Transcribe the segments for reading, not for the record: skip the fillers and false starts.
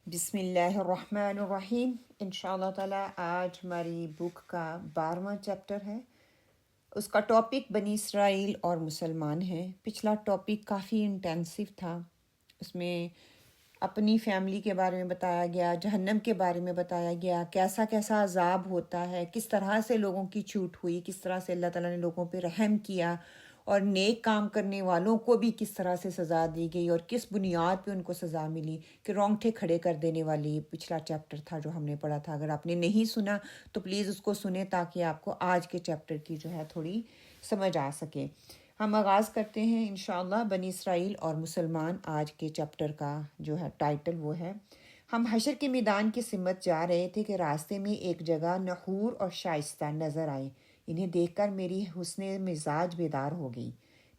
بسم اللہ الرحمن الرحیم۔ انشاءاللہ تعالیٰ آج ہماری بک کا 12واں چیپٹر ہے۔ اس کا ٹاپک بنی اسرائیل اور مسلمان ہیں۔ پچھلا ٹاپک کافی انٹینسو تھا، اس میں اپنی فیملی کے بارے میں بتایا گیا، جہنم کے بارے میں بتایا گیا، کیسا کیسا عذاب ہوتا ہے، کس طرح سے لوگوں کی چھوٹ ہوئی، کس طرح سے اللہ تعالیٰ نے لوگوں پہ رحم کیا اور نیک کام کرنے والوں کو بھی کس طرح سے سزا دی گئی اور کس بنیاد پہ ان کو سزا ملی کہ رونگٹے کھڑے کر دینے والی پچھلا چیپٹر تھا جو ہم نے پڑھا تھا۔ اگر آپ نے نہیں سنا تو پلیز اس کو سنیں تاکہ آپ کو آج کے چیپٹر کی جو ہے تھوڑی سمجھ آ سکے۔ ہم آغاز کرتے ہیں انشاءاللہ بنی اسرائیل اور مسلمان۔ آج کے چیپٹر کا جو ہے ٹائٹل وہ ہے، ہم حشر کے میدان کی سمت جا رہے تھے کہ راستے میں ایک جگہ نحور اور شائستہ نظر آئی۔ انہیں دیکھ کر میری حسن مزاج بیدار ہو گئی۔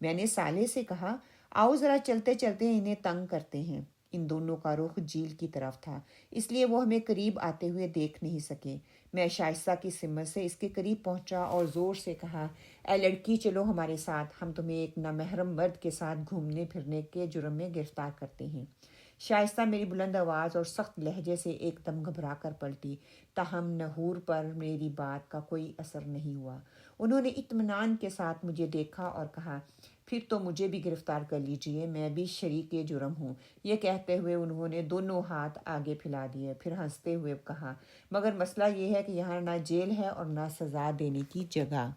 میں نے صالح سے کہا، آؤ ذرا چلتے چلتے انہیں تنگ کرتے ہیں۔ ان دونوں کا رخ جھیل کی طرف تھا، اس لیے وہ ہمیں قریب آتے ہوئے دیکھ نہیں سکے۔ میں شائستہ کی سمت سے اس کے قریب پہنچا اور زور سے کہا، اے لڑکی چلو ہمارے ساتھ، ہم تمہیں ایک نامحرم مرد کے ساتھ گھومنے پھرنے کے جرم میں گرفتار کرتے ہیں۔ شائستہ میری بلند آواز اور سخت لہجے سے ایک دم گھبرا کر پلٹی، تاہم نحور پر میری بات کا کوئی اثر نہیں ہوا۔ انہوں نے اطمینان کے ساتھ مجھے دیکھا اور کہا، پھر تو مجھے بھی گرفتار کر لیجئے، میں بھی شریک جرم ہوں۔ یہ کہتے ہوئے انہوں نے دونوں ہاتھ آگے پھیلا دیے، پھر ہنستے ہوئے کہا، مگر مسئلہ یہ ہے کہ یہاں نہ جیل ہے اور نہ سزا دینے کی جگہ۔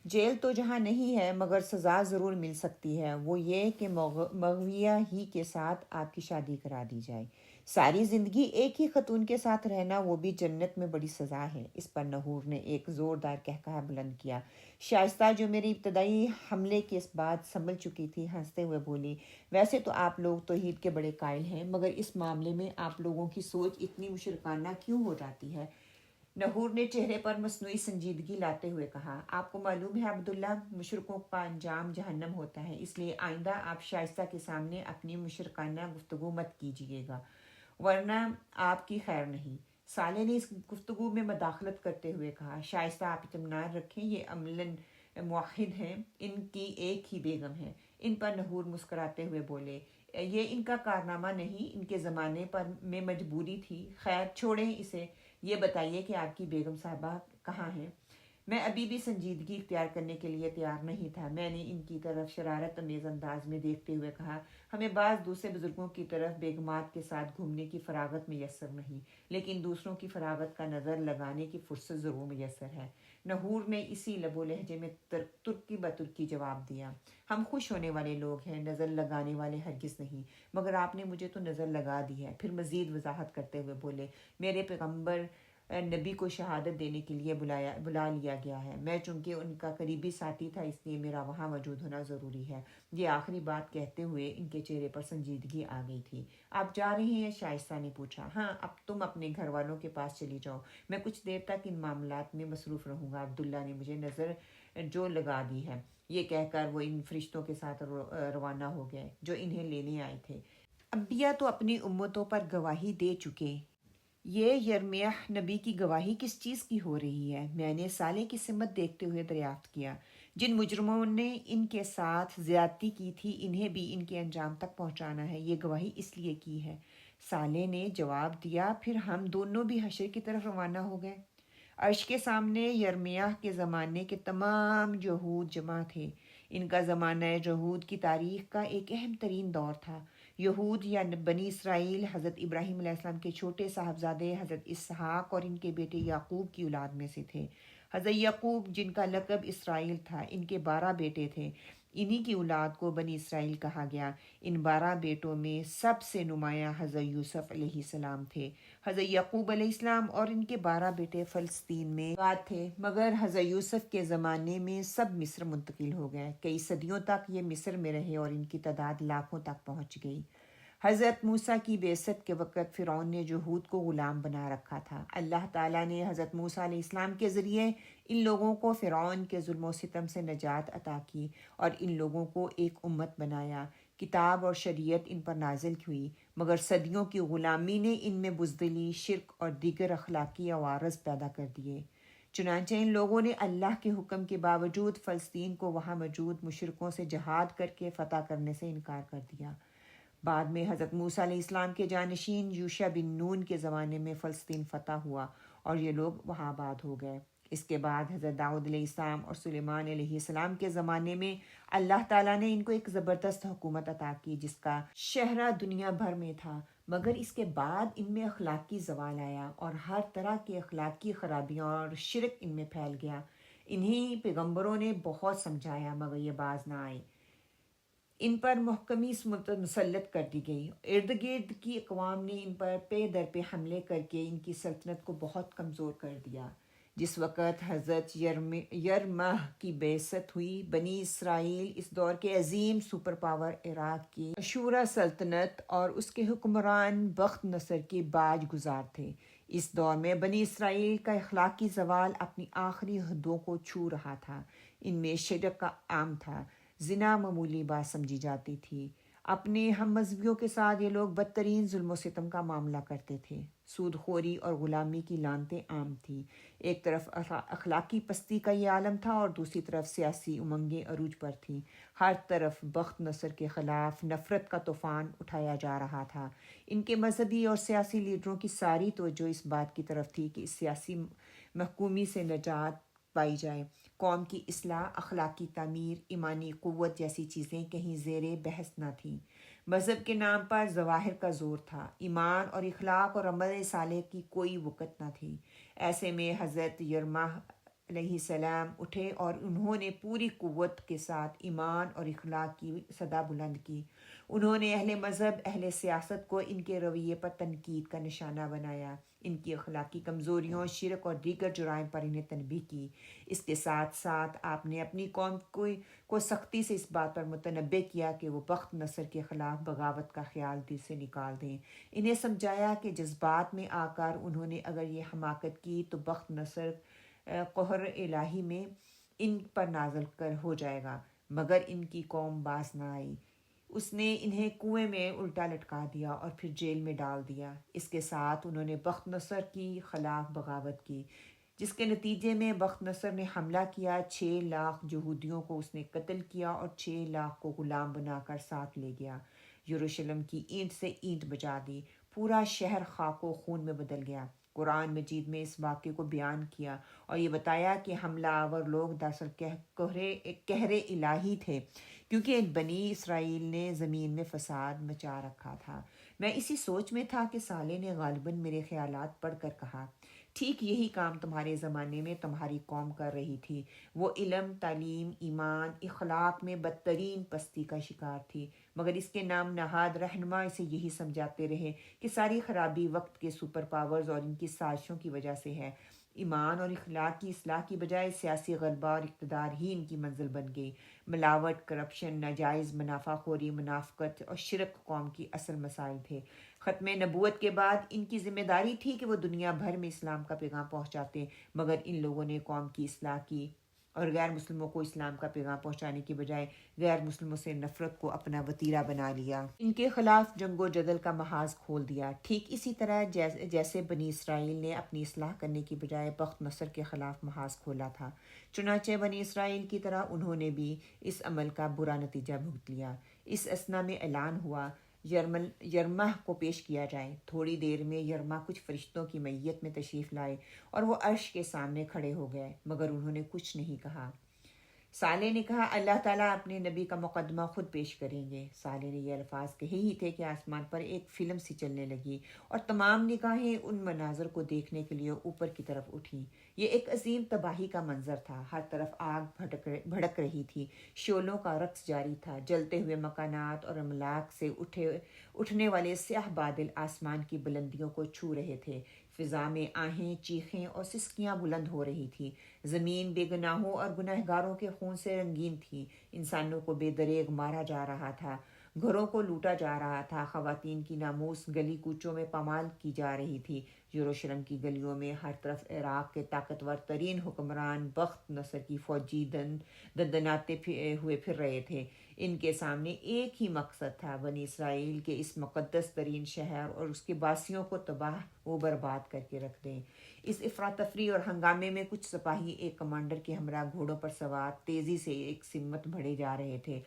جیل تو جہاں نہیں ہے مگر سزا ضرور مل سکتی ہے، وہ یہ کہ مغویہ ہی کے ساتھ آپ کی شادی کرا دی جائے۔ ساری زندگی ایک ہی خاتون کے ساتھ رہنا، وہ بھی جنت میں، بڑی سزا ہے۔ اس پر نحور نے ایک زوردار قہقہہ بلند کیا۔ شائستہ جو میری ابتدائی حملے کے اس بات سنبھل چکی تھی، ہنستے ہوئے بولی، ویسے تو آپ لوگ توحید کے بڑے قائل ہیں، مگر اس معاملے میں آپ لوگوں کی سوچ اتنی مشرکانہ کیوں ہو جاتی ہے؟ نحور نے چہرے پر مصنوعی سنجیدگی لاتے ہوئے کہا، آپ کو معلوم ہے عبداللہ، مشرکوں کا انجام جہنم ہوتا ہے، اس لیے آئندہ آپ شائستہ کے سامنے اپنی مشرکانہ گفتگو مت کیجیے گا، ورنہ آپ کی خیر نہیں۔ صالح نے اس گفتگو میں مداخلت کرتے ہوئے کہا، شائستہ آپ اطمینان رکھیں، یہ عملاً موحد ہیں، ان کی ایک ہی بیگم ہے۔ ان پر نحور مسکراتے ہوئے بولے، یہ ان کا کارنامہ نہیں، ان کے زمانے پر میں مجبوری تھی۔ خیر چھوڑیں اسے، یہ بتائیے کہ آپ کی بیگم صاحبہ کہاں ہیں؟ میں ابھی بھی سنجیدگی اختیار کرنے کے لیے تیار نہیں تھا۔ میں نے ان کی طرف شرارت امیز انداز میں دیکھتے ہوئے کہا، ہمیں بعض دوسرے بزرگوں کی طرف بیگمات کے ساتھ گھومنے کی فراغت میسر نہیں، لیکن دوسروں کی فراغت کا نظر لگانے کی فرصت ضرور میسر ہے۔ نحور نے اسی لب و لہجے میں ترکی بترکی جواب دیا، ہم خوش ہونے والے لوگ ہیں، نظر لگانے والے ہرگز نہیں، مگر آپ نے مجھے تو نظر لگا دی ہے۔ پھر مزید وضاحت کرتے ہوئے بولے، میرے پیغمبر نبی کو شہادت دینے کے لیے بلا لیا گیا ہے، میں چونکہ ان کا قریبی ساتھی تھا، اس لیے میرا وہاں موجود ہونا ضروری ہے۔ یہ آخری بات کہتے ہوئے ان کے چہرے پر سنجیدگی آ گئی تھی۔ آپ جا رہے ہیں؟ شائستہ نے پوچھا۔ ہاں، اب تم اپنے گھر والوں کے پاس چلی جاؤ، میں کچھ دیر تک ان معاملات میں مصروف رہوں گا، عبداللہ نے مجھے نظر جو لگا دی ہے۔ یہ کہہ کر وہ ان فرشتوں کے ساتھ روانہ ہو گئے جو انہیں لینے آئے تھے۔ انبیاء تو اپنی امتوں پر گواہی دے چکے، یہ یرمیہ نبی کی گواہی کس چیز کی ہو رہی ہے؟ میں نے صالح کی سمت دیکھتے ہوئے دریافت کیا، جن مجرموں نے ان کے ساتھ زیادتی کی تھی انہیں بھی ان کے انجام تک پہنچانا ہے، یہ گواہی اس لیے کی ہے۔ صالح نے جواب دیا، پھر ہم دونوں بھی حشر کی طرف روانہ ہو گئے۔ عرش کے سامنے یرمیہ کے زمانے کے تمام یہود جمع تھے۔ ان کا زمانہ یہود کی تاریخ کا ایک اہم ترین دور تھا۔ یہود یا بنی اسرائیل حضرت ابراہیم علیہ السلام کے چھوٹے صاحبزادے حضرت اسحاق اور ان کے بیٹے یعقوب کی اولاد میں سے تھے۔ حضرت یعقوب جن کا لقب اسرائیل تھا، ان کے 12 بیٹے تھے، انہی کی اولاد کو بنی اسرائیل کہا گیا۔ ان 12 بیٹوں میں سب سے نمایاں حضرت یوسف علیہ السلام تھے۔ حضرت یعقوب علیہ السلام اور ان کے 12 بیٹے فلسطین میں آباد تھے، مگر حضرت یوسف کے زمانے میں سب مصر منتقل ہو گئے۔ کئی صدیوں تک یہ مصر میں رہے اور ان کی تعداد لاکھوں تک پہنچ گئی۔ حضرت موسیٰ کی بعثت کے وقت فرعون نے یہود کو غلام بنا رکھا تھا۔ اللہ تعالیٰ نے حضرت موسیٰ علیہ السلام کے ذریعے ان لوگوں کو فرعون کے ظلم و ستم سے نجات عطا کی اور ان لوگوں کو ایک امت بنایا۔ کتاب اور شریعت ان پر نازل ہوئی، مگر صدیوں کی غلامی نے ان میں بزدلی، شرک اور دیگر اخلاقی عوارض پیدا کر دیے۔ چنانچہ ان لوگوں نے اللہ کے حکم کے باوجود فلسطین کو وہاں موجود مشرکوں سے جہاد کر کے فتح کرنے سے انکار کر دیا۔ بعد میں حضرت موسیٰ علیہ السلام کے جانشین یوشع بن نون کے زمانے میں فلسطین فتح ہوا اور یہ لوگ وہاں آباد ہو گئے۔ اس کے بعد حضرت داؤد علیہ السلام اور سلیمان علیہ السلام کے زمانے میں اللہ تعالیٰ نے ان کو ایک زبردست حکومت عطا کی جس کا شہرہ دنیا بھر میں تھا، مگر اس کے بعد ان میں اخلاقی زوال آیا اور ہر طرح کی اخلاقی خرابیاں اور شرک ان میں پھیل گیا۔ انہی پیغمبروں نے بہت سمجھایا مگر یہ باز نہ آئے۔ ان پر محکمی مسلط کر دی گئی۔ ارد گرد کی اقوام نے ان پر پے در پہ حملے کر کے ان کی سلطنت کو بہت کمزور کر دیا۔ جس وقت حضرت یرمہ کی بعثت ہوئی، بنی اسرائیل اس دور کے عظیم سپر پاور عراق کی اشورا سلطنت اور اس کے حکمران بخت نصر کے باج گزار تھے۔ اس دور میں بنی اسرائیل کا اخلاقی زوال اپنی آخری حدوں کو چھو رہا تھا۔ ان میں شرک کا عام تھا، زنا معمولی بات سمجھی جاتی تھی۔ اپنے ہم مذہبیوں کے ساتھ یہ لوگ بدترین ظلم و ستم کا معاملہ کرتے تھے۔ سود خوری اور غلامی کی لعنتیں عام تھیں۔ ایک طرف اخلاقی پستی کا یہ عالم تھا اور دوسری طرف سیاسی امنگیں عروج پر تھیں۔ ہر طرف بخت نصر کے خلاف نفرت کا طوفان اٹھایا جا رہا تھا۔ ان کے مذہبی اور سیاسی لیڈروں کی ساری توجہ اس بات کی طرف تھی کہ اس سیاسی محکومی سے نجات پائی جائے۔ قوم کی اصلاح، اخلاقی تعمیر، ایمانی قوت جیسی چیزیں کہیں زیر بحث نہ تھیں۔ مذہب کے نام پر ظواہر کا زور تھا، ایمان اور اخلاق اور عمل صالح کی کوئی وقت نہ تھی۔ ایسے میں حضرت یرمہ علیہ السلام اٹھے اور انہوں نے پوری قوت کے ساتھ ایمان اور اخلاق کی صدا بلند کی۔ انہوں نے اہل مذہب، اہل سیاست کو ان کے رویے پر تنقید کا نشانہ بنایا، ان کی اخلاقی کمزوریوں، شرک اور دیگر جرائم پر انہیں تنبیہ کی۔ اس کے ساتھ ساتھ آپ نے اپنی قوم کو سختی سے اس بات پر متنبہ کیا کہ وہ بخت نصر کے خلاف بغاوت کا خیال دل سے نکال دیں۔ انہیں سمجھایا کہ جذبات میں آ کر انہوں نے اگر یہ حماقت کی تو بخت نصر قہر الہی میں ان پر نازل کر ہو جائے گا، مگر ان کی قوم باز نہ آئی۔ اس نے انہیں کنویں میں الٹا لٹکا دیا اور پھر جیل میں ڈال دیا۔ اس کے ساتھ انہوں نے بخت نصر کی خلاف بغاوت کی، جس کے نتیجے میں بخت نصر نے حملہ کیا۔ 6 لاکھ یہودیوں کو اس نے قتل کیا اور 6 لاکھ کو غلام بنا کر ساتھ لے گیا۔ یروشلم کی اینٹ سے اینٹ بجا دی، پورا شہر خاک و خون میں بدل گیا۔ قرآن مجید میں اس واقعے کو بیان کیا اور یہ بتایا کہ حملہ آور لوگ دراصل قہر الہی تھے، کیونکہ بنی اسرائیل نے زمین میں فساد مچا رکھا تھا۔ میں اسی سوچ میں تھا کہ صالح نے غالباً میرے خیالات پڑھ کر کہا، ٹھیک یہی کام تمہارے زمانے میں تمہاری قوم کر رہی تھی۔ وہ علم، تعلیم، ایمان، اخلاق میں بدترین پستی کا شکار تھی، مگر اس کے نام نہاد رہنما اسے یہی سمجھاتے رہے کہ ساری خرابی وقت کے سپر پاورز اور ان کی سازشوں کی وجہ سے ہے۔ ایمان اور اخلاق کی اصلاح کی بجائے سیاسی غلبہ اور اقتدار ہی ان کی منزل بن گئی۔ ملاوٹ، کرپشن، ناجائز منافع خوری، منافقت اور شرک قوم کی اصل مسائل تھے۔ ختم نبوت کے بعد ان کی ذمہ داری تھی کہ وہ دنیا بھر میں اسلام کا پیغام پہنچاتے، مگر ان لوگوں نے قوم کی اصلاح کی اور غیر مسلموں کو اسلام کا پیغام پہنچانے کی بجائے غیر مسلموں سے نفرت کو اپنا وتیرہ بنا لیا، ان کے خلاف جنگ و جدل کا محاذ کھول دیا۔ ٹھیک اسی طرح جیسے بنی اسرائیل نے اپنی اصلاح کرنے کی بجائے بخت نصر کے خلاف محاذ کھولا تھا، چنانچہ بنی اسرائیل کی طرح انہوں نے بھی اس عمل کا برا نتیجہ بھگت لیا۔ اس اثنا میں اعلان ہوا یرمہ کو پیش کیا جائے۔ تھوڑی دیر میں یرمہ کچھ فرشتوں کی معیت میں تشریف لائے اور وہ عرش کے سامنے کھڑے ہو گئے، مگر انہوں نے کچھ نہیں کہا۔ صالح نے کہا، اللہ تعالیٰ اپنے نبی کا مقدمہ خود پیش کریں گے۔ صالح نے یہ الفاظ کہے ہی تھے کہ آسمان پر ایک فلم سی چلنے لگی اور تمام نگاہیں ان مناظر کو دیکھنے کے لیے اوپر کی طرف اٹھیں۔ یہ ایک عظیم تباہی کا منظر تھا، ہر طرف آگ بھڑک رہی تھی، شعلوں کا رقص جاری تھا، جلتے ہوئے مکانات اور املاک سے اٹھنے والے سیاہ بادل آسمان کی بلندیوں کو چھو رہے تھے۔ فضا میں آہیں، چیخیں اور سسکیاں بلند ہو رہی تھیں۔ زمین بے گناہوں اور گنہگاروں کے خون سے رنگین تھی۔ انسانوں کو بے دریغ مارا جا رہا تھا، گھروں کو لوٹا جا رہا تھا، خواتین کی ناموس گلی کوچوں میں پامال کی جا رہی تھی۔ یروشلم کی گلیوں میں ہر طرف عراق کے طاقتور ترین حکمران بخت نصر کی فوجی دندناتے ہوئے پھر رہے تھے۔ ان کے سامنے ایک ہی مقصد تھا، بنی اسرائیل کے اس مقدس ترین شہر اور اس کے باسیوں کو تباہ و برباد کر کے رکھ دیں۔ اس افراتفری اور ہنگامے میں کچھ سپاہی ایک کمانڈر کے ہمراہ گھوڑوں پر سوار تیزی سے ایک سمت بڑھے جا رہے تھے۔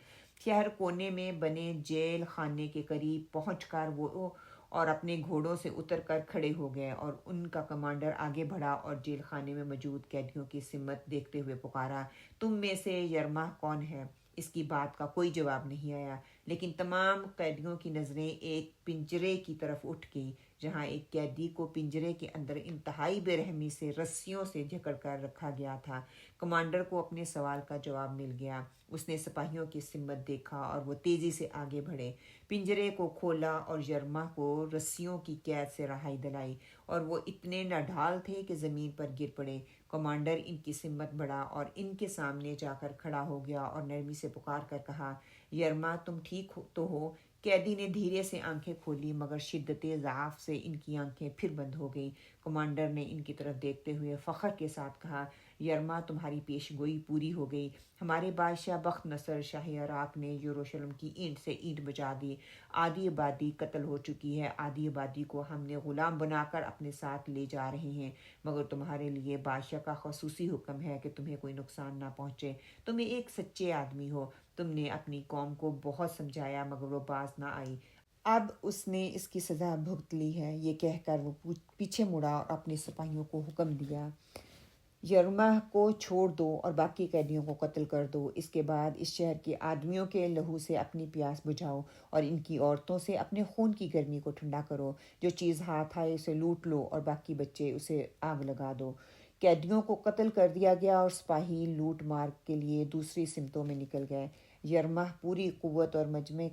شہر کونے میں بنے جیل خانے کے قریب پہنچ کر وہ اور اپنے گھوڑوں سے اتر کر کھڑے ہو گئے، اور ان کا کمانڈر آگے بڑھا اور جیل خانے میں موجود قیدیوں کی سمت دیکھتے ہوئے پکارا، تم میں سے یرمہ کون ہے؟ اس کی بات کا کوئی جواب نہیں آیا، لیکن تمام قیدیوں کی نظریں ایک پنجرے کی طرف اٹھ گئی، جہاں ایک قیدی کو پنجرے کے اندر انتہائی بے رحمی سے رسیوں سے جکڑ کر رکھا گیا تھا۔ کمانڈر کو اپنے سوال کا جواب مل گیا۔ اس نے سپاہیوں کی سمت دیکھا اور وہ تیزی سے آگے بڑھے، پنجرے کو کھولا اور یرمہ کو رسیوں کی قید سے رہائی دلائی، اور وہ اتنے ناڈھال تھے کہ زمین پر گر پڑے۔ کمانڈر ان کی سمت بڑھا اور ان کے سامنے جا کر کھڑا ہو گیا اور نرمی سے پکار کر کہا، یرمہ تم ٹھیک تو ہو؟ قیدی نے دھیرے سے آنکھیں کھولی، مگر شدت ضعف سے ان کی آنکھیں پھر بند ہو گئیں۔ کمانڈر نے ان کی طرف دیکھتے ہوئے فخر کے ساتھ کہا، یرمہ تمہاری پیش گوئی پوری ہو گئی۔ ہمارے بادشاہ بخت نصر شاہ عراق نے یروشلم کی اینٹ سے اینٹ بجا دی، آدھی آبادی قتل ہو چکی ہے، آدھی آبادی کو ہم نے غلام بنا کر اپنے ساتھ لے جا رہے ہیں، مگر تمہارے لیے بادشاہ کا خصوصی حکم ہے کہ تمہیں کوئی نقصان نہ پہنچے۔ تم ایک سچے آدمی ہو، تم نے اپنی قوم کو بہت سمجھایا مگر وہ باز نہ آئی، اب اس نے اس کی سزا بھگت لی ہے۔ یہ کہہ کر وہ پیچھے مڑا اور اپنے سپاہیوں کو حکم دیا، یرمہ کو چھوڑ دو اور باقی قیدیوں کو قتل کر دو۔ اس کے بعد اس شہر کے آدمیوں کے لہو سے اپنی پیاس بجھاؤ اور ان کی عورتوں سے اپنے خون کی گرمی کو ٹھنڈا کرو۔ جو چیز ہاتھ آئے اسے لوٹ لو اور باقی بچے اسے آگ لگا دو۔ قیدیوں کو قتل کر دیا گیا اور سپاہی لوٹ مار کے لیے دوسری سمتوں میں نکل گئے۔ یرمہ پوری قوت اور مجمع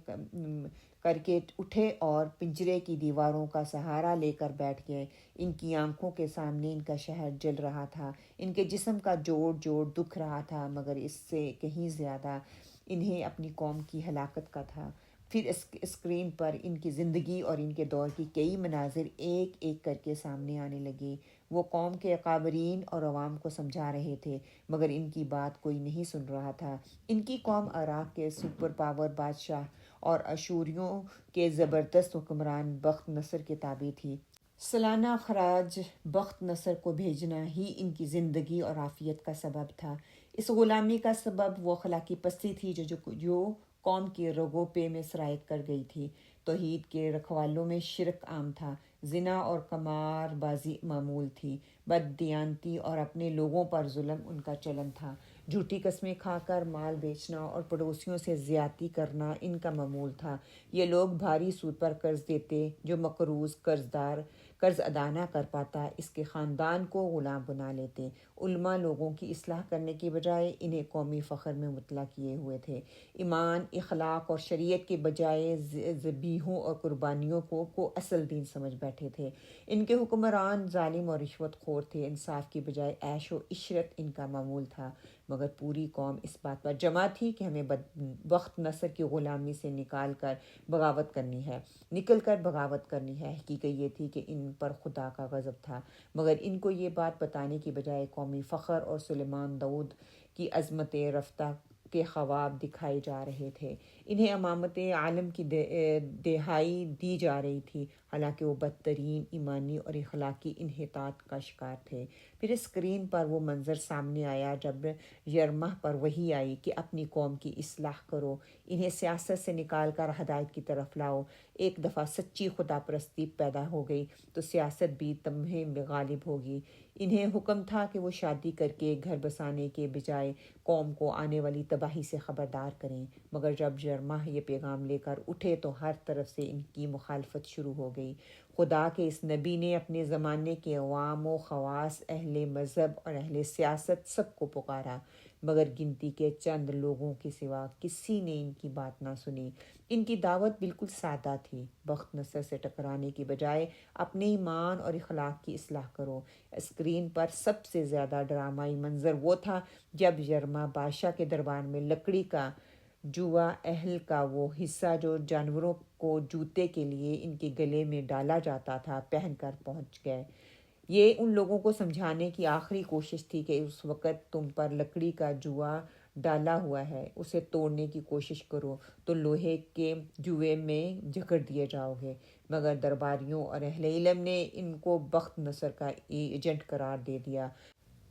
کر کے اٹھے اور پنجرے کی دیواروں کا سہارا لے کر بیٹھ گئے۔ ان کی آنکھوں کے سامنے ان کا شہر جل رہا تھا، ان کے جسم کا جوڑ جوڑ دکھ رہا تھا، مگر اس سے کہیں زیادہ انہیں اپنی قوم کی ہلاکت کا تھا۔ پھر اسکرین پر ان کی زندگی اور ان کے دور کی کئی مناظر ایک ایک کر کے سامنے آنے لگے۔ وہ قوم کے اکابرین اور عوام کو سمجھا رہے تھے، مگر ان کی بات کوئی نہیں سن رہا تھا۔ ان کی قوم عراق کے سپر پاور بادشاہ اور اشوریوں کے زبردست حکمران بخت نصر کے تابع تھی۔ سالانہ خراج بخت نصر کو بھیجنا ہی ان کی زندگی اور عافیت کا سبب تھا۔ اس غلامی کا سبب وہ اخلاقی پستی تھی جو قوم کی رگوں پہ میں سرایت کر گئی تھی۔ توحید کے رکھوالوں میں شرک عام تھا، زنا اور قمار بازی معمول تھی، بددیانتی اور اپنے لوگوں پر ظلم ان کا چلن تھا، جھوٹی قسمیں کھا کر مال بیچنا اور پڑوسیوں سے زیادتی کرنا ان کا معمول تھا۔ یہ لوگ بھاری سود پر قرض دیتے، جو مقروض قرضدار قرض ادا نہ کر پاتا اس کے خاندان کو غلام بنا لیتے۔ علماء لوگوں کی اصلاح کرنے کی بجائے انہیں قومی فخر میں مطلع کیے ہوئے تھے، ایمان، اخلاق اور شریعت کے بجائے ذبیحوں اور قربانیوں کو اصل دین سمجھ بیٹھے تھے۔ ان کے حکمران ظالم اور رشوت خور تھے، انصاف کی بجائے عیش و عشرت ان کا معمول تھا، مگر پوری قوم اس بات پر جمع تھی کہ ہمیں بخت نصر کی غلامی سے نکل کر بغاوت کرنی ہے۔ حقیقت یہ تھی کہ ان پر خدا کا غضب تھا، مگر ان کو یہ بات بتانے کی بجائے قومی فخر اور سلیمان داؤد کی عظمت رفتہ کے خواب دکھائے جا رہے تھے۔ انہیں امامت عالم کی دہائی دی جا رہی تھی، حالانکہ وہ بدترین ایمانی اور اخلاقی انحطاط کا شکار تھے۔ پھر اسکرین پر وہ منظر سامنے آیا جب یرمہ پر وحی آئی کہ اپنی قوم کی اصلاح کرو، انہیں سیاست سے نکال کر ہدایت کی طرف لاؤ۔ ایک دفعہ سچی خدا پرستی پیدا ہو گئی تو سیاست بھی تمہیں غالب ہوگی۔ انہیں حکم تھا کہ وہ شادی کر کے گھر بسانے کے بجائے قوم کو آنے والی تباہی سے خبردار کریں، مگر جب یرمہ یہ پیغام لے کر اٹھے تو ہر طرف سے ان کی مخالفت شروع ہو گئی۔ خدا کے اس نبی نے اپنے زمانے کے عوام و خواص، اہل مذہب اور اہل سیاست سب کو پکارا، مگر گنتی کے چند لوگوں کے سوا کسی نے ان کی بات نہ سنی۔ ان کی دعوت بالکل سادہ تھی، بخت نصر سے ٹکرانے کی بجائے اپنے ایمان اور اخلاق کی اصلاح کرو۔ اسکرین پر سب سے زیادہ ڈرامائی منظر وہ تھا جب یرمہ بادشاہ کے دربار میں لکڑی کا جوا اہل کا وہ حصہ جو جانوروں کو جوتے کے لیے ان کے گلے میں ڈالا جاتا تھا پہن کر پہنچ گئے۔ یہ ان لوگوں کو سمجھانے کی آخری کوشش تھی کہ اس وقت تم پر لکڑی کا جوا ڈالا ہوا ہے، اسے توڑنے کی کوشش کرو تو لوہے کے جوئے میں جکڑ دیے جاؤ گے، مگر درباریوں اور اہل علم نے ان کو بخت نصر کا ایجنٹ قرار دے دیا۔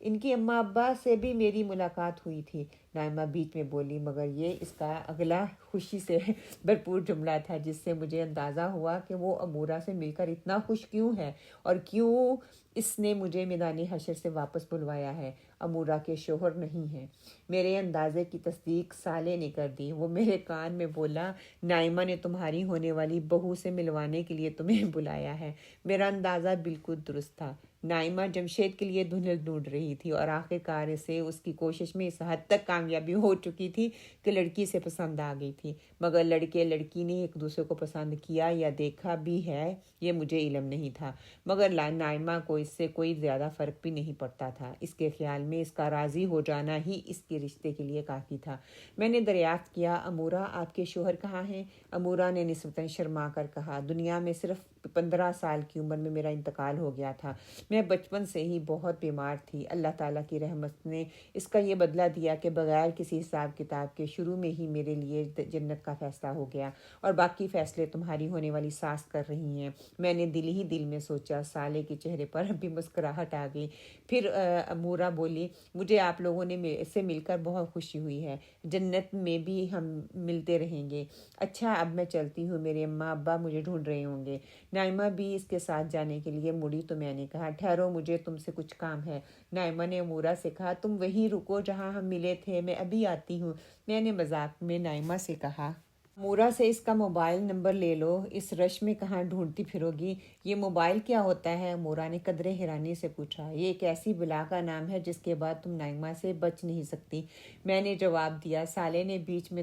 ان کی اماں ابا سے بھی میری ملاقات ہوئی تھی، نائمہ بیچ میں بولی، مگر یہ اس کا اگلا خوشی سے بھرپور جملہ تھا جس سے مجھے اندازہ ہوا کہ وہ امورا سے مل کر اتنا خوش کیوں ہے اور کیوں اس نے مجھے میدان حشر سے واپس بلوایا ہے۔ امورا کے شوہر نہیں ہیں۔ میرے اندازے کی تصدیق صالح نے کر دی۔ وہ میرے کان میں بولا، نائمہ نے تمہاری ہونے والی بہو سے ملوانے کے لیے تمہیں بلایا ہے۔ میرا اندازہ بالکل درست تھا۔ نائمہ جمشید کے لیے دلہن ڈھونڈ رہی تھی اور آخر کار اسے اس کی کوشش میں اس حد تک کامیابی ہو چکی تھی کہ لڑکی سے پسند آ گئی تھی، مگر لڑکے لڑکی نے ایک دوسرے کو پسند کیا یا دیکھا بھی ہے یہ مجھے علم نہیں تھا، مگر نائمہ کو اس سے کوئی زیادہ فرق بھی نہیں پڑتا تھا۔ اس کے خیال میں اس کا راضی ہو جانا ہی اس کے رشتے کے لیے کافی تھا۔ میں نے دریافت کیا، امورا آپ کے شوہر کہاں ہیں؟ امورا نے نسبتاً شرما کر کہا، دنیا میں صرف 15 سال کی عمر میں میرا انتقال ہو گیا تھا۔ میں بچپن سے ہی بہت بیمار تھی۔ اللہ تعالیٰ کی رحمت نے اس کا یہ بدلہ دیا کہ بغیر کسی حساب کتاب کے شروع میں ہی میرے لیے جنت کا فیصلہ ہو گیا اور باقی فیصلے تمہاری ہونے والی ساس کر رہی ہیں۔ میں نے دل ہی دل میں سوچا۔ صالح کے چہرے پر بھی مسکراہٹ آ گئی۔ پھر امورا بولی، مجھے آپ لوگوں نے سے مل کر بہت خوشی ہوئی ہے۔ جنت میں بھی ہم ملتے رہیں گے۔ اچھا اب میں چلتی ہوں، میرے اماں ابا مجھے ڈھونڈ رہے ہوں گے۔ نائمہ بھی اس کے ساتھ جانے کے لیے مڑی تو میں نے کہا، ٹھہرو، مجھے تم سے کچھ کام ہے۔ نائمہ نے امورا سے کہا، تم وہیں رکو جہاں ہم ملے تھے، میں ابھی آتی ہوں۔ میں نے مذاق میں نائمہ سے کہا، امورا سے اس کا موبائل نمبر لے لو، اس رش میں کہاں ڈھونڈتی پھرو گی؟ یہ موبائل کیا ہوتا ہے؟ امورا نے قدرے حیرانی سے پوچھا۔ یہ ایک ایسی بلا کا نام ہے جس کے بعد تم نائمہ سے بچ نہیں سکتی، میں نے جواب دیا۔ صالح نے بیچ میں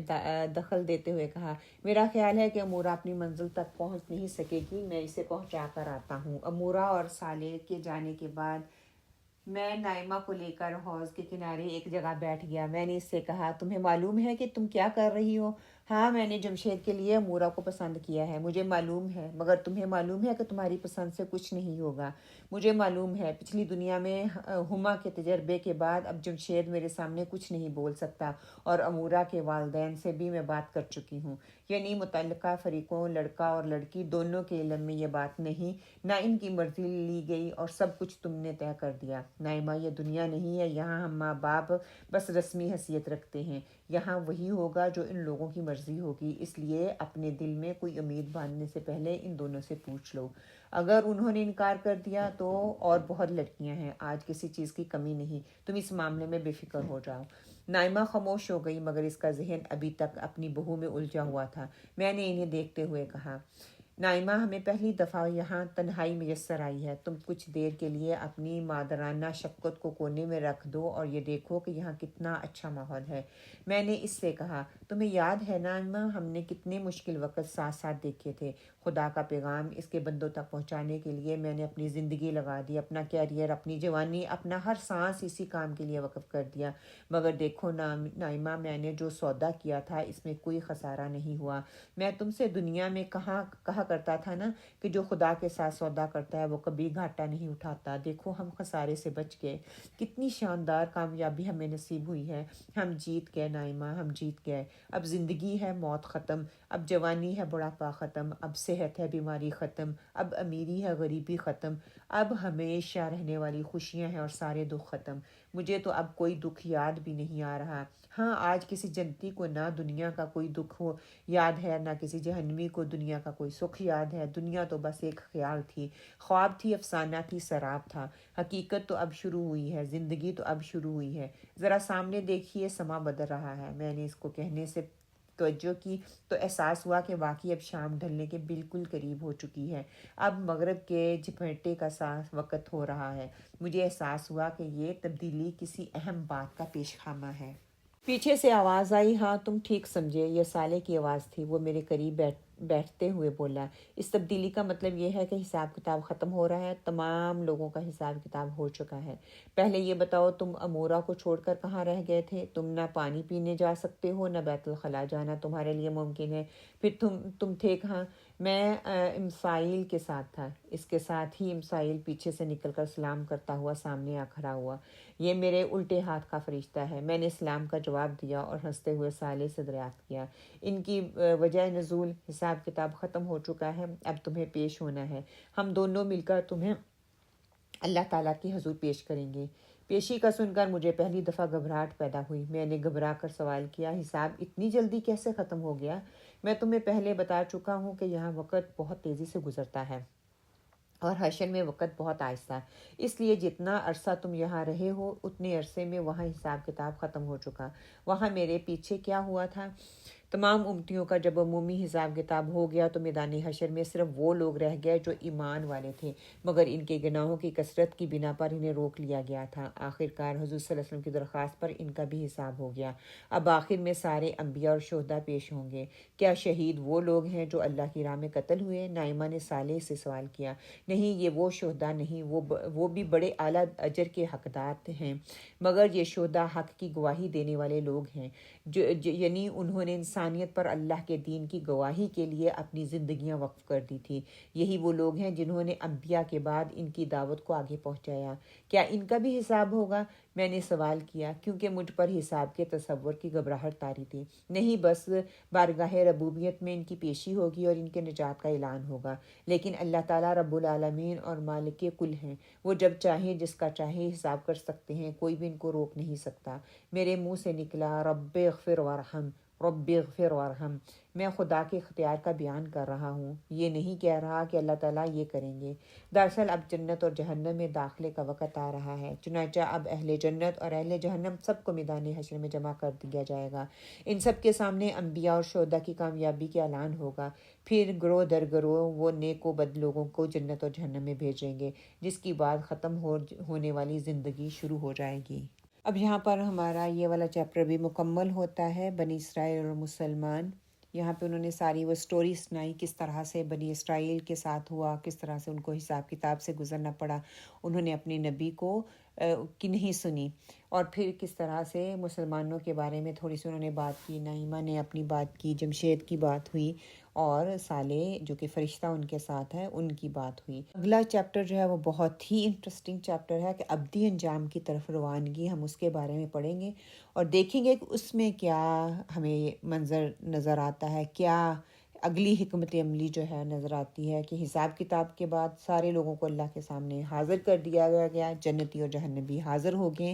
دخل دیتے ہوئے کہا، میرا خیال ہے کہ امورا اپنی منزل تک پہنچ نہیں سکے گی، میں اسے پہنچا کر آتا ہوں۔ امورا اور صالح کے جانے کے بعد میں نائمہ کو لے کر حوض کے کنارے ایک جگہ بیٹھ گیا۔ میں نے اس سے کہا، تمہیں معلوم ہے کہ تم کیا کر رہی ہو؟ ہاں، میں نے جمشید کے لیے امورا کو پسند کیا ہے، مجھے معلوم ہے، مگر تمہیں معلوم ہے کہ تمہاری پسند سے کچھ نہیں ہوگا۔ مجھے معلوم ہے، پچھلی دنیا میں ہما کے تجربے کے بعد اب جمشید میرے سامنے کچھ نہیں بول سکتا اور امورا کے والدین سے بھی میں بات کر چکی ہوں، یعنی متعلقہ فریقوں لڑکا اور لڑکی دونوں کے علم میں یہ بات نہیں، نہ ان کی مرضی لی گئی اور سب کچھ تم نے طے کر دیا۔ نائمہ، یہ دنیا نہیں ہے، یہاں ہم ماں باپ بس رسمی حیثیت رکھتے ہیں، یہاں وہی ہوگا جو ان لوگوں کی مرضی ہوگی، اس لیے اپنے دل میں کوئی امید باندھنے سے پہلے ان دونوں سے پوچھ لو۔ اگر انہوں نے انکار کر دیا تو اور بہت لڑکیاں ہیں، آج کسی چیز کی کمی نہیں، تم اس معاملے میں بے فکر ہو جاؤ۔ نائمہ خاموش ہو گئی، مگر اس کا ذہن ابھی تک اپنی بہو میں الجھا ہوا تھا۔ میں نے انہیں دیکھتے ہوئے کہا، نائمہ، ہمیں پہلی دفعہ یہاں تنہائی میسر آئی ہے، تم کچھ دیر کے لیے اپنی مادرانہ شفقت کو کونے میں رکھ دو اور یہ دیکھو کہ یہاں کتنا اچھا ماحول ہے۔ میں نے اس سے کہا، تمہیں یاد ہے نائمہ، ہم نے کتنے مشکل وقت ساتھ ساتھ دیکھے تھے، خدا کا پیغام اس کے بندوں تک پہنچانے کے لیے میں نے اپنی زندگی لگا دی، اپنا کیریئر، اپنی جوانی، اپنا ہر سانس اسی کام کے لیے وقف کر دیا، مگر دیکھو نائمہ، میں نے جو سودا کیا تھا اس میں کوئی خسارہ نہیں ہوا۔ میں تم سے دنیا میں کہا کرتا تھا نا کہ جو خدا کے ساتھ سودا کرتا ہے وہ کبھی گھاٹا نہیں اٹھاتا، دیکھو ہم خسارے سے بچ گئے، کتنی شاندار کامیابی ہمیں نصیب ہوئی ہے، ہم جیت گئے نائمہ، ہم جیت گئے، اب زندگی ہے موت ختم، اب جوانی ہے بڑھاپا ختم، اب صحت ہے بیماری ختم، اب امیری ہے غریبی ختم، اب ہمیشہ رہنے والی خوشیاں ہیں اور سارے دکھ ختم۔ مجھے تو اب کوئی دکھ یاد بھی نہیں آ رہا۔ ہاں، آج کسی جنتی کو نہ دنیا کا کوئی دکھ ہو یاد ہے، نہ کسی جہنمی کو دنیا کا کوئی سکھ یاد ہے۔ دنیا تو بس ایک خیال تھی، خواب تھی، افسانہ تھی، سراب تھا۔ حقیقت تو اب شروع ہوئی ہے، زندگی تو اب شروع ہوئی ہے، ذرا سامنے دیکھیے، سما بدل رہا ہے۔ میں نے اس کو کہنے سے توجہ کی تو احساس ہوا کہ واقعی اب شام ڈھلنے کے بالکل قریب ہو چکی ہے، اب مغرب کے جھپیٹے کا وقت ہو رہا ہے۔ مجھے احساس ہوا کہ یہ تبدیلی کسی اہم بات کا پیش خامہ ہے۔ پیچھے سے آواز آئی، ہاں تم ٹھیک سمجھے، یہ صالح کی آواز تھی۔ وہ میرے قریب بیٹھتے ہوئے بولا، اس تبدیلی کا مطلب یہ ہے کہ حساب کتاب ختم ہو رہا ہے، تمام لوگوں کا حساب کتاب ہو چکا ہے۔ پہلے یہ بتاؤ، تم امورا کو چھوڑ کر کہاں رہ گئے تھے؟ تم نہ پانی پینے جا سکتے ہو، نہ بیت الخلاء جانا تمہارے لیے ممکن ہے، پھر تم تھے کہاں؟ میں امسائیل کے ساتھ تھا۔ اس کے ساتھ ہی امسائیل پیچھے سے نکل کر سلام کرتا ہوا سامنے آ کھڑا ہوا۔ یہ میرے الٹے ہاتھ کا فرشتہ ہے، میں نے سلام کا جواب دیا اور ہنستے ہوئے صالح سے دریافت کیا، ان کی وجہ نزول؟ حساب کتاب ختم ہو چکا ہے، اب تمہیں پیش ہونا ہے، ہم دونوں مل کر تمہیں اللہ تعالیٰ کے حضور پیش کریں گے۔ پیشی کا سن کر مجھے پہلی دفعہ گھبراہٹ پیدا ہوئی۔ میں نے گھبرا کر سوال کیا، حساب اتنی جلدی کیسے ختم ہو گیا؟ میں تمہیں پہلے بتا چکا ہوں کہ یہاں وقت بہت تیزی سے گزرتا ہے اور حشر میں وقت بہت آہستہ، اس لیے جتنا عرصہ تم یہاں رہے ہو اتنے عرصے میں وہاں حساب کتاب ختم ہو چکا۔ وہاں میرے پیچھے کیا ہوا تھا؟ تمام امتیوں کا جب عمومی حساب کتاب ہو گیا تو میدان حشر میں صرف وہ لوگ رہ گئے جو ایمان والے تھے، مگر ان کے گناہوں کی کثرت کی بنا پر انہیں روک لیا گیا تھا۔ آخر کار حضور صلی اللہ علیہ وسلم کی درخواست پر ان کا بھی حساب ہو گیا۔ اب آخر میں سارے انبیاء اور شہداء پیش ہوں گے۔ کیا شہید وہ لوگ ہیں جو اللہ کی راہ میں قتل ہوئے؟ نائمہ نے صالح سے سوال کیا۔ نہیں، یہ وہ شہداء نہیں، وہ بھی بڑے اعلیٰ اجر کے حقدار ہیں، مگر یہ شہداء حق کی گواہی دینے والے لوگ ہیں، یعنی انہوں نے انسانیت پر اللہ کے دین کی گواہی کے لیے اپنی زندگیاں وقف کر دی تھی۔ یہی وہ لوگ ہیں جنہوں نے انبیاء کے بعد ان کی دعوت کو آگے پہنچایا۔ کیا ان کا بھی حساب ہوگا؟ میں نے سوال کیا، کیونکہ مجھ پر حساب کے تصور کی گھبراہٹ طاری تھی۔ نہیں، بس بارگاہ ربوبیت میں ان کی پیشی ہوگی اور ان کے نجات کا اعلان ہوگا، لیکن اللہ تعالیٰ رب العالمین اور مالک کل ہیں، وہ جب چاہیں جس کا چاہے حساب کر سکتے ہیں، کوئی بھی ان کو روک نہیں سکتا۔ میرے منہ سے نکلا، رب اغفر وارحم، رب اغفر وارحم۔ میں خدا کے اختیار کا بیان کر رہا ہوں، یہ نہیں کہہ رہا کہ اللہ تعالیٰ یہ کریں گے۔ دراصل اب جنت اور جہنم میں داخلے کا وقت آ رہا ہے، چنانچہ اب اہل جنت اور اہل جہنم سب کو میدان حشر میں جمع کر دیا جائے گا۔ ان سب کے سامنے انبیاء اور شہداء کی کامیابی کا اعلان ہوگا۔ پھر گروہ در گروہ وہ نیک و بد لوگوں کو جنت اور جہنم میں بھیجیں گے، جس کی بعد ختم ہونے والی زندگی شروع ہو جائے گی۔ اب یہاں پر ہمارا یہ والا چیپٹر بھی مکمل ہوتا ہے، بنی اسرائیل اور مسلمان۔ یہاں پہ انہوں نے ساری وہ سٹوری سنائی، کس طرح سے بنی اسرائیل کے ساتھ ہوا، کس طرح سے ان کو حساب کتاب سے گزرنا پڑا، انہوں نے اپنے نبی کو کی نہیں سنی، اور پھر کس طرح سے مسلمانوں کے بارے میں تھوڑی سی انہوں نے بات کی، نعیمہ نے اپنی بات کی، جمشید کی بات ہوئی، اور صالح جو کہ فرشتہ ان کے ساتھ ہے ان کی بات ہوئی۔ اگلا چیپٹر جو ہے وہ بہت ہی انٹرسٹنگ چیپٹر ہے کہ ابدی انجام کی طرف روانگی، ہم اس کے بارے میں پڑھیں گے اور دیکھیں گے کہ اس میں کیا ہمیں منظر نظر آتا ہے، کیا اگلی حکمت عملی جو ہے نظر آتی ہے، کہ حساب کتاب کے بعد سارے لوگوں کو اللہ کے سامنے حاضر کر دیا گیا، جنتی اور جہنمی حاضر ہو گئے۔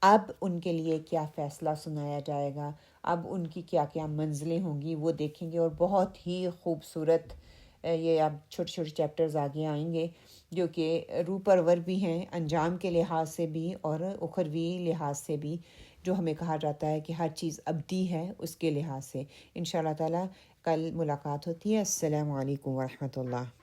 اب ان کے لیے کیا فیصلہ سنایا جائے گا، اب ان کی کیا کیا منزلیں ہوں گی وہ دیکھیں گے، اور بہت ہی خوبصورت یہ اب چھوٹے چھوٹے چیپٹرز آگے آئیں گے جو کہ روح پرور بھی ہیں، انجام کے لحاظ سے بھی اور اخروی لحاظ سے بھی، جو ہمیں کہا جاتا ہے کہ ہر چیز ابدی ہے، اس کے لحاظ سے۔ انشاءاللہ تعالیٰ کل ملاقات ہوتی ہے۔ السلام علیکم ورحمۃ اللہ۔